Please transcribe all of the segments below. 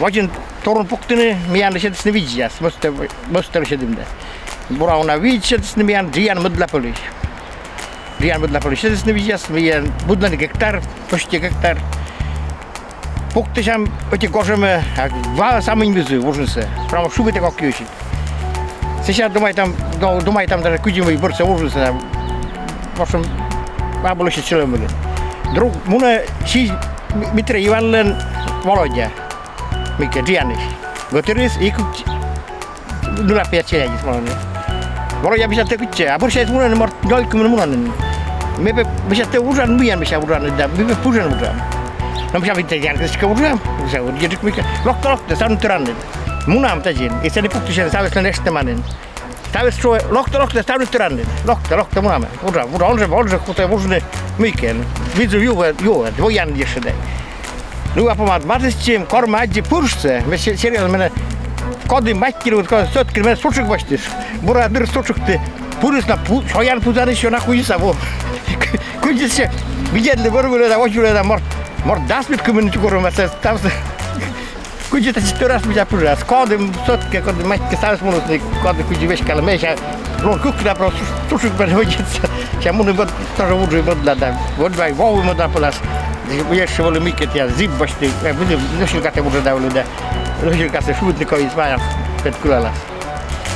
Voisin torun puktini mian sieltä viitsiä, musta se tymde. Burauna viitsiä tästä mian dian mudlapolis. Dian mudlapolis sieltä viitsiä mian budlani hektar, почти hektar. Puktisam otti korsemme, vaan samin visu vuosissa. Pramo subite kokkiusi. Se sieltä domaitam tätä kujimi bursa vuosissa. Vasem vaabulusi silmälle. Mun siis mitre Ivallen Volodja. Mikä Dianis. Goteris ikut nulla piacere semmoinen. Volodja bisa tekee. Bursa es munen mort 30 munen. Me bisa te uran mian bisa uran da. Me pusen uran. No bisa vittu jälkeen se uran. Se on jadi mikä lokta saanut tyrannin. Munam tajin. Ei ne puhuttiin saavista nestemanen. Täytyy suo lokta saanut tyrannin. Lokta munam. Uran on se kuten vuosine mikä. Visu juo. Vojan jossain. Nu apamat varsin korma aji purse. Me serial mene kodin mäkkilut ko sötkin me sutsuk vastis. Bura dir sutsukti. Purisna sojan puzani shona kuisa vo. Kujise bijelle borgule da ochule da mort dasmit kumen chukorma se tavs. Kujita storas bija puras. Kodin sötke kodin mäkki savs munusni kodin kuji veskala mesha. Lon kukla pro sutsuk ben hojits. Ja mun bot taro udri bodlada. Bodvai vovu moda polas. Jeszcze wolę mikę, ja zibbosti, będę nosilkate może dał ludzie. Nosilkate szutnikowi zmaja przed kulalas.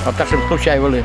A w naszym slučaju wolę